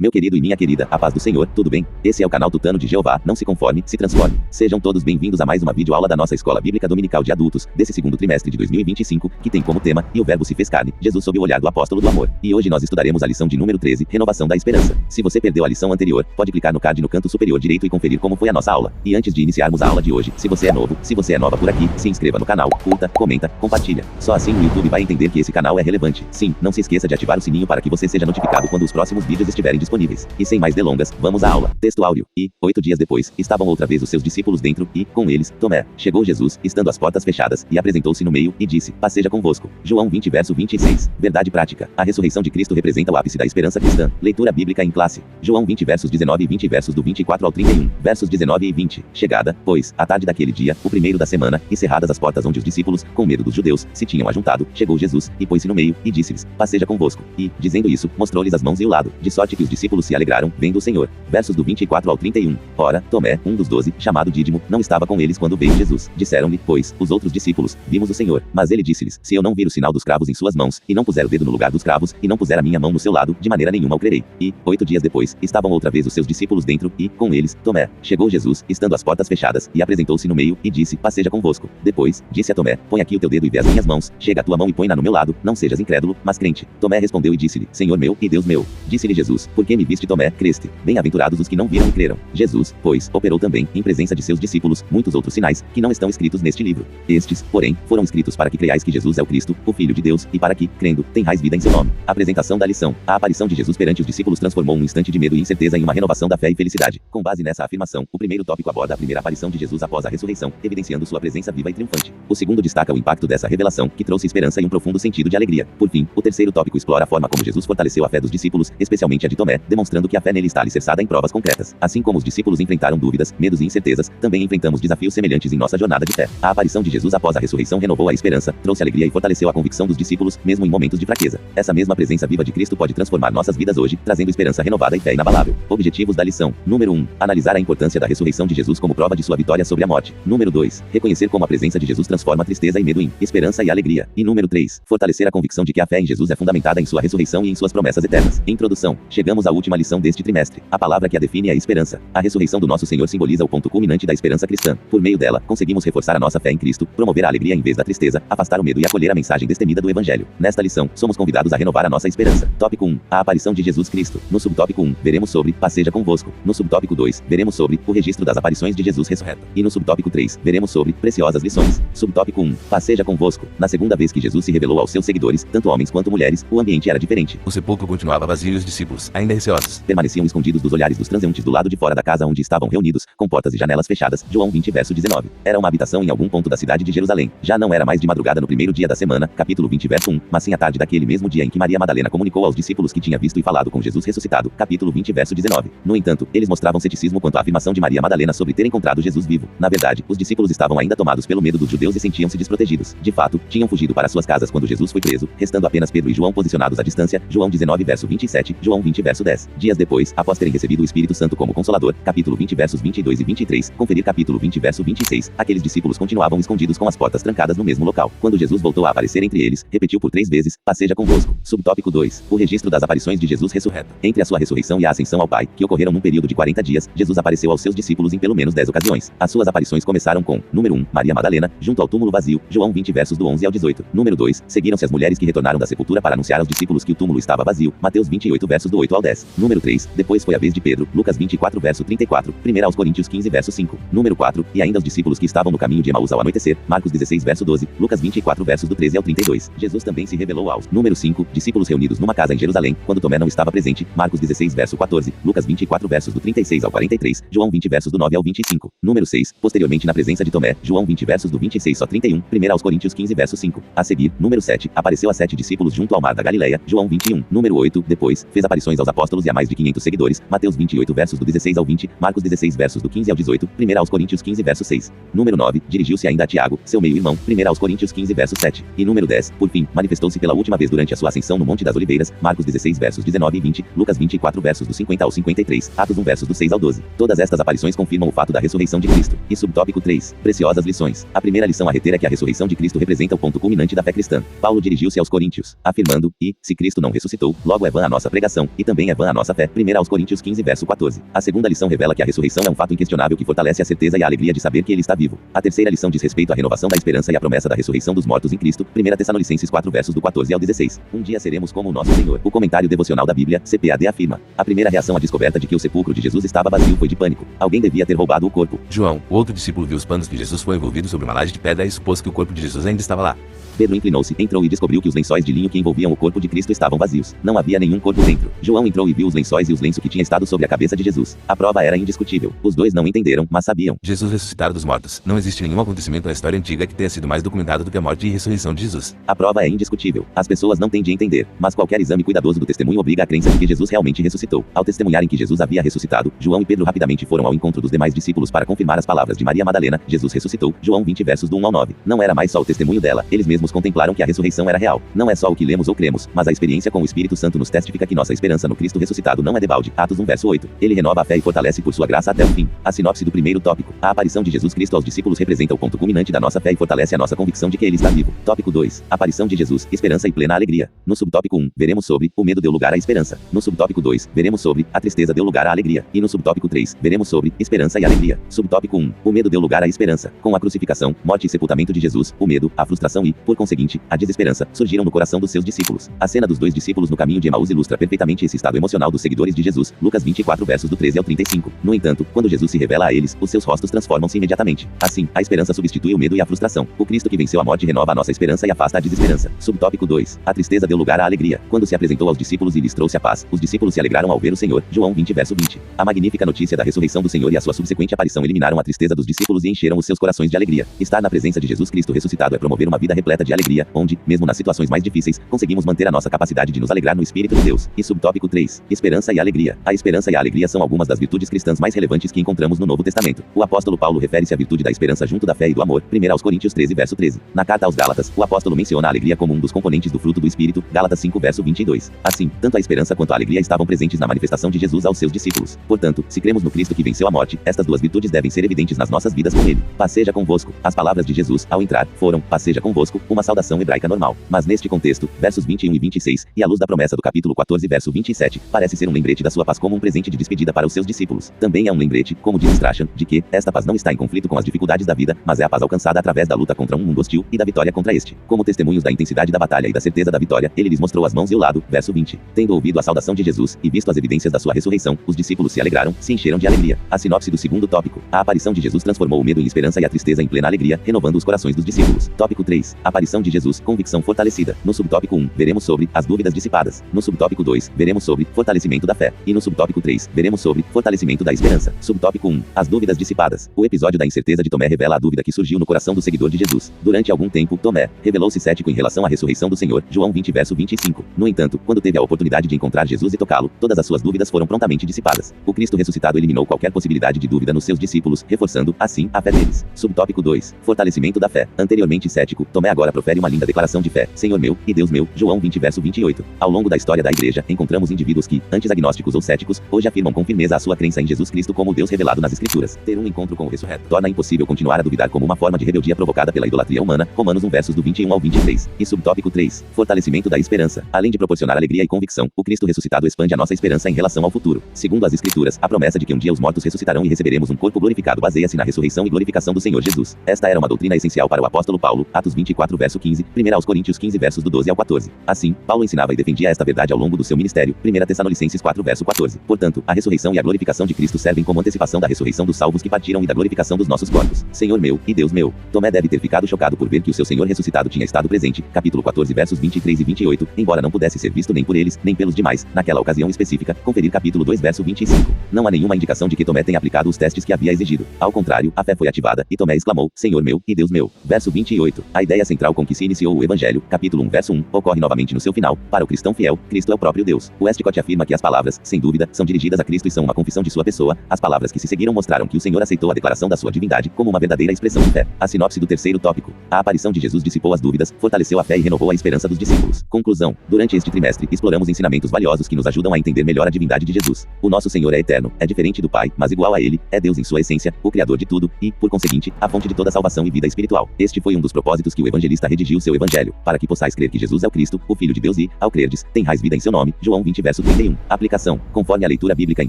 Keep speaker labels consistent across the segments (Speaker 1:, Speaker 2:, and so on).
Speaker 1: Meu querido e minha querida, a paz do Senhor, tudo bem? Esse é o canal Tutano de Jeová, não se conforme, se transforme. Sejam todos bem-vindos a mais uma videoaula da nossa Escola Bíblica Dominical de Adultos, desse segundo trimestre de 2025, que tem como tema, e o verbo se fez carne, Jesus sob o olhar do apóstolo do amor. E hoje nós estudaremos a lição de número 13, Renovação da Esperança. Se você perdeu a lição anterior, pode clicar no card no canto superior direito e conferir como foi a nossa aula. E antes de iniciarmos a aula de hoje, se você é novo, se você é nova por aqui, se inscreva no canal, curta, comenta, compartilha. Só assim o YouTube vai entender que esse canal é relevante. Sim, não se esqueça de ativar o sininho para que você seja notificado quando os próximos vídeos estiverem disponíveis. E sem mais delongas, vamos à aula. Texto áureo. E, 8 dias depois, estavam outra vez os seus discípulos dentro, e, com eles, Tomé. Chegou Jesus, estando as portas fechadas, e apresentou-se no meio, e disse, paz seja convosco. João 20 verso 26. Verdade prática. A ressurreição de Cristo representa o ápice da esperança cristã. Leitura bíblica em classe. João 20 versos 19 e 20 versos do 24 ao 31. Versos 19 e 20. Chegada, pois, à tarde daquele dia, o primeiro da semana, e cerradas as portas onde os discípulos, com medo dos judeus, se tinham ajuntado, chegou Jesus, e pôs-se no meio, e disse-lhes, paz seja convosco. E, dizendo isso, mostrou-lhes as mãos e o lado, de sorte que os discípulos se alegraram, vendo o Senhor. Versos do 24 ao 31. Ora, Tomé, um dos 12, chamado Dídimo, não estava com eles quando veio Jesus. Disseram-lhe, pois, os outros discípulos, vimos o Senhor. Mas ele disse-lhes, se eu não vir o sinal dos cravos em suas mãos, e não puser o dedo no lugar dos cravos, e não puser a minha mão no seu lado, de maneira nenhuma o crerei. E, 8 dias depois, estavam outra vez os seus discípulos dentro, e, com eles, Tomé. Chegou Jesus, estando as portas fechadas, e apresentou-se no meio, e disse, paz seja convosco. Depois, disse a Tomé, põe aqui o teu dedo e vê as minhas mãos, chega a tua mão e põe-na no meu lado, não sejas incrédulo, mas crente. Tomé respondeu e disse-lhe, Senhor meu e Deus meu. Disse-lhe Jesus, por que me viste Tomé, creste? Bem-aventurados os que não viram e creram. Jesus, pois, operou também, em presença de seus discípulos, muitos outros sinais, que não estão escritos neste livro. Estes, porém, foram escritos para que creiais que Jesus é o Cristo, o Filho de Deus, e para que, crendo, tenhais vida em seu nome. Apresentação da lição. A aparição de Jesus perante os discípulos transformou um instante de medo e incerteza em uma renovação da fé e felicidade. Com base nessa afirmação, o primeiro tópico aborda a primeira aparição de Jesus após a ressurreição, evidenciando sua presença viva e triunfante. O segundo destaca o impacto dessa revelação, que trouxe esperança e um profundo sentido de alegria. Por fim, o terceiro tópico explora a forma como Jesus fortaleceu a fé dos discípulos, especialmente a de Tomé, demonstrando que a fé nele está alicerçada em provas concretas. Assim como os discípulos enfrentaram dúvidas, medos e incertezas, também enfrentamos desafios semelhantes em nossa jornada de fé. A aparição de Jesus após a ressurreição renovou a esperança, trouxe alegria e fortaleceu a convicção dos discípulos, mesmo em momentos de fraqueza. Essa mesma presença viva de Cristo pode transformar nossas vidas hoje, trazendo esperança renovada e fé inabalável. Objetivos da lição. Número 1. Analisar a importância da ressurreição de Jesus como prova de sua vitória sobre a morte. Número 2. Reconhecer como a presença de Jesus transforma tristeza e medo em esperança e alegria. E número 3. Fortalecer a convicção de que a fé em Jesus é fundamentada em sua ressurreição e em suas promessas eternas. Introdução. Chegamos à última lição deste trimestre. A palavra que a define é a esperança. A ressurreição do nosso Senhor simboliza o ponto culminante da esperança cristã. Por meio dela, conseguimos reforçar a nossa fé em Cristo, promover a alegria em vez da tristeza, afastar o medo e acolher a mensagem destemida do Evangelho. Nesta lição, somos convidados a renovar a nossa esperança. Tópico 1. A aparição de Jesus Cristo. No subtópico 1, veremos sobre paz seja convosco. No subtópico 2, veremos sobre o registro das aparições de Jesus ressurreto. E no subtópico 3, veremos sobre preciosas lições. Subtópico 1. Paz seja convosco. Na segunda vez que Jesus se revelou aos seus seguidores, tanto homens quanto mulheres, o ambiente era diferente.
Speaker 2: O sepulcro continuava vazio e os discípulos, ainda receosos,
Speaker 1: permaneciam escondidos dos olhares dos transeuntes do lado de fora da casa onde estavam reunidos, com portas e janelas fechadas. João 20 verso 19. Era uma habitação em algum ponto da cidade de Jerusalém. Já não era mais de madrugada no primeiro dia da semana, capítulo 20 verso 1, mas sim à tarde daquele mesmo dia em que Maria Madalena comunicou aos discípulos que tinha visto e falado com Jesus ressuscitado, capítulo 20 verso 19. No entanto, eles mostravam ceticismo quanto à afirmação de Maria Madalena sobre ter encontrado Jesus vivo. Na verdade, os discípulos estavam ainda tomados pelo medo dos judeus e sentiam-se desprotegidos. De fato, tinham fugido para suas casas quando Jesus foi preso, restando apenas Pedro e João posicionados à distância. João 19 verso 27, João 20 verso 10. Dias depois, após terem recebido o Espírito Santo como Consolador, capítulo 20 versos 22 e 23, conferir capítulo 20 verso 26, aqueles discípulos continuavam escondidos com as portas trancadas no mesmo local. Quando Jesus voltou a aparecer entre eles, repetiu por 3 vezes, paz seja convosco. Subtópico 2. O registro das aparições de Jesus ressurreto. Entre a sua ressurreição e a ascensão ao Pai, que ocorreram num período de 40 dias, Jesus apareceu aos seus discípulos em pelo menos 10 ocasiões. As suas aparições começaram com, número 1, Maria Madalena, junto ao túmulo vazio, João 20 versos do 11 ao 18. Número 2, seguiram-se as mulheres que retornaram da sepultura para anunciar aos discípulos que o túmulo estava vazio, Mateus 28 versos do 8 ao 10. Número 3, depois foi a vez de Pedro, Lucas 24 verso 34, 1 aos Coríntios 15 verso 5. Número 4, e ainda os discípulos que estavam no caminho de Emaús ao anoitecer, Marcos 16 verso 12, Lucas 24 versos do 13 ao 32. Jesus também se revelou aos, número 5, discípulos reunidos numa casa em Jerusalém, quando Tomé não estava presente, Marcos 16 verso 14, Lucas 24 versos do 36 ao 43, João 20 versos do 9 ao 25. Número 6, posteriormente na presença de Tomé, João 20 versos do 26 ao 31, 1 aos Coríntios 15 verso 5. A seguir, número 7, apareceu a 7 discípulos junto ao mar da Galileia, João 21. Número 8, depois, fez aparições aos apóstolos e a mais de 500 seguidores, Mateus 28 versos do 16 ao 20, Marcos 16 versos do 15 ao 18, 1 aos Coríntios 15 verso 6. Número 9, dirigiu-se ainda a Tiago, seu meio-irmão, 1 aos Coríntios 15 verso 7. E número 10, por fim, manifestou-se pela última vez durante a sua ascensão no Monte das Oliveiras, Marcos 16 versos 19 e 20, Lucas 24 versos do 50 ao 53, Atos 1 versos do 6 ao 12. Todas estas aparições confirmam o fato da ressurreição de Cristo. E subtópico 3, preciosas lições. A primeira lição a reter é que a ressurreição de Cristo representa o ponto culminante da fé cristã. Paulo dirigiu-se aos Coríntios, afirmando, e, se Cristo não ressuscitou, logo é vã a nossa pregação, e também também é vã a nossa fé. 1 Coríntios 15 verso 14. A segunda lição revela que a ressurreição é um fato inquestionável que fortalece a certeza e a alegria de saber que ele está vivo. A terceira lição diz respeito à renovação da esperança e à promessa da ressurreição dos mortos em Cristo. 1 Tessalonicenses 4 versos do 14 ao 16. Um dia seremos como o nosso Senhor. O comentário devocional da Bíblia, CPAD, afirma: a primeira reação à descoberta de que o sepulcro de Jesus estava vazio foi de pânico. Alguém devia ter roubado o corpo.
Speaker 2: João, o outro discípulo, viu os panos que Jesus foi envolvido sobre uma laje de pedra e supôs que o corpo de Jesus ainda estava lá.
Speaker 1: Pedro inclinou-se, entrou e descobriu que os lençóis de linho que envolviam o corpo de Cristo estavam vazios. Não havia nenhum corpo dentro. João entrou e viu os lençóis e os lenços que tinha estado sobre a cabeça de Jesus. A prova era indiscutível. Os dois não entenderam, mas sabiam.
Speaker 2: Jesus ressuscitara dos mortos. Não existe nenhum acontecimento na história antiga que tenha sido mais documentado do que a morte e ressurreição de Jesus.
Speaker 1: A prova é indiscutível. As pessoas não têm de entender, mas qualquer exame cuidadoso do testemunho obriga a crença de que Jesus realmente ressuscitou. Ao testemunharem que Jesus havia ressuscitado, João e Pedro rapidamente foram ao encontro dos demais discípulos para confirmar as palavras de Maria Madalena: Jesus ressuscitou. João 20 versos do 1 ao 9. Não era mais só o testemunho dela, eles mesmos contemplaram que a ressurreição era real. Não é só o que lemos ou cremos, mas a experiência com o Espírito Santo nos testifica que nossa esperança no Cristo ressuscitado não é debalde. Atos 1 verso 8. Ele renova a fé e fortalece por sua graça até o fim. A sinopse do primeiro tópico. A aparição de Jesus Cristo aos discípulos representa o ponto culminante da nossa fé e fortalece a nossa convicção de que ele está vivo. Tópico 2. Aparição de Jesus, esperança e plena alegria. No subtópico 1, veremos sobre o medo deu lugar à esperança. No subtópico 2, veremos sobre a tristeza deu lugar à alegria. E no subtópico 3, veremos sobre esperança e alegria. Subtópico 1, o medo deu lugar à esperança. Com a crucificação, morte e sepultamento de Jesus, o medo, a frustração e, por conseguinte, a desesperança surgiram no coração dos seus discípulos. A cena dos dois discípulos no caminho de Emaús ilustra perfeitamente esse estado emocional dos seguidores de Jesus. Lucas 24 versos do 13 ao 35. No entanto, quando Jesus se revela a eles, os seus rostos transformam-se imediatamente. Assim, a esperança substitui o medo e a frustração. O Cristo que venceu a morte renova a nossa esperança e afasta a desesperança. Subtópico 2. A tristeza deu lugar à alegria. Quando se apresentou aos discípulos e lhes trouxe a paz, os discípulos se alegraram ao ver o Senhor. João 20 verso 20. A magnífica notícia da ressurreição do Senhor e a sua subsequente aparição eliminaram a tristeza dos discípulos e encheram os seus corações de alegria. Estar na presença de Jesus Cristo ressuscitado é promover uma vida repleta de alegria, onde, mesmo nas situações mais difíceis, conseguimos manter a nossa capacidade de nos alegrar no Espírito de Deus. E subtópico 3. Esperança e alegria. A esperança e a alegria são algumas das virtudes cristãs mais relevantes que encontramos no Novo Testamento. O apóstolo Paulo refere-se à virtude da esperança junto da fé e do amor. 1 Coríntios 13 verso 13. Na carta aos Gálatas, o apóstolo menciona a alegria como um dos componentes do fruto do Espírito. Gálatas 5 verso 22. Assim, tanto a esperança quanto a alegria estavam presentes na manifestação de Jesus aos seus discípulos. Portanto, se cremos no Cristo que venceu a morte, estas duas virtudes devem ser evidentes nas nossas vidas com ele. Paz seja convosco. As palavras de Jesus, ao entrar, foram: paz seja convosco, uma saudação hebraica normal. Mas neste contexto, versos 21 e 26, e à luz da promessa do capítulo 14 verso 27, parece ser um lembrete da sua paz como um presente de despedida para os seus discípulos. Também é um lembrete, como diz Strachan, de que esta paz não está em conflito com as dificuldades da vida, mas é a paz alcançada através da luta contra um mundo hostil e da vitória contra este. Como testemunhos da intensidade da batalha e da certeza da vitória, ele lhes mostrou as mãos e o lado, verso 20. Tendo ouvido a saudação de Jesus e visto as evidências da sua ressurreição, os discípulos se alegraram, se encheram de alegria. A sinopse do segundo tópico. A aparição de Jesus transformou o medo em esperança e a tristeza em plena alegria, renovando os corações dos discípulos. Tópico 3. Aparição de Jesus, convicção fortalecida. No subtópico 1, veremos sobre as dúvidas dissipadas. No subtópico 2, veremos sobre fortalecimento da fé. E no subtópico 3, veremos sobre fortalecimento da esperança. Subtópico 1. As dúvidas dissipadas. O episódio da incerteza de Tomé revela a dúvida que surgiu no coração do seguidor de Jesus. Durante algum tempo, Tomé revelou-se cético em relação à ressurreição do Senhor. João 20 verso 25. No entanto, quando teve a oportunidade de encontrar Jesus e tocá-lo, todas as suas dúvidas foram prontamente dissipadas. O Cristo ressuscitado eliminou qualquer possibilidade de dúvida nos seus discípulos, reforçando, assim, a fé deles. Subtópico 2. Fortalecimento da fé. Anteriormente cético, Tomé agora profere uma linda declaração de fé: Senhor meu e Deus meu. João 20 verso 28. Ao longo da história da igreja, encontramos indivíduos que, antes agnósticos ou céticos, hoje afirmam com firmeza a sua crença em Jesus Cristo como o Deus revelado nas Escrituras. Ter um encontro com o ressurreto torna impossível continuar a duvidar como uma forma de rebeldia provocada pela idolatria humana. Romanos 1 versos do 21 ao 23. E subtópico 3. Fortalecimento da esperança. Além de proporcionar alegria e convicção, o Cristo ressuscitado expande a nossa esperança em relação ao futuro. Segundo as Escrituras, a promessa de que um dia os mortos ressuscitarão e receberemos um corpo glorificado baseia-se na ressurreição e glorificação do Senhor Jesus. Esta era uma doutrina essencial para o apóstolo Paulo. Atos 24 verso 15, 1 Coríntios 15 versos do 12 ao 14. Assim, Paulo ensinava e defendia esta verdade ao longo do seu ministério. 1 Tessalonicenses 4 verso 14. Portanto, a ressurreição e a glorificação de Cristo servem como antecipação da ressurreição dos salvos que partiram e da glorificação dos nossos corpos. Senhor meu e Deus meu. Tomé deve ter ficado chocado por ver que o seu Senhor ressuscitado tinha estado presente. Capítulo 14 versos 23 e 28, embora não pudesse ser visto nem por eles, nem pelos demais, naquela ocasião específica. Conferir capítulo 2 verso 25. Não há nenhuma indicação de que Tomé tenha aplicado os testes que havia exigido. Ao contrário, a fé foi ativada, e Tomé exclamou: Senhor meu e Deus meu. Verso 28. A ideia central com que se iniciou o Evangelho, capítulo 1 verso 1, ocorre novamente no seu final. Para o cristão fiel, Cristo é o próprio Deus. Westcott afirma que as palavras, sem dúvida, são dirigidas a Cristo e são uma confissão de sua pessoa. As palavras que se seguiram mostraram que o Senhor aceitou a declaração da sua divindade como uma verdadeira expressão de fé. A sinopse do terceiro tópico. A aparição de Jesus dissipou as dúvidas, fortaleceu a fé e renovou a esperança dos discípulos. Conclusão. Durante este trimestre, exploramos ensinamentos valiosos que nos ajudam a entender melhor a divindade de Jesus. O nosso Senhor é eterno, é diferente do Pai, mas igual a Ele, é Deus em sua essência, o Criador de tudo, e, por conseguinte, a fonte de toda salvação e vida espiritual. Este foi um dos propósitos que o evangelista redigiu seu evangelho, para que possais crer que Jesus é o Cristo, o Filho de Deus e, ao crerdes, tenhais vida em seu nome. João 20 verso Verso 31. Aplicação. Conforme a leitura bíblica em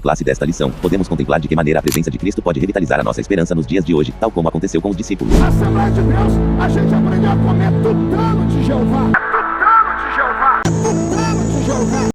Speaker 1: classe desta lição, podemos contemplar de que maneira a presença de Cristo pode revitalizar a nossa esperança nos dias de hoje, tal como aconteceu com os discípulos.
Speaker 3: Na Assembleia de Deus, a gente aprendeu a comer tutano de Jeová.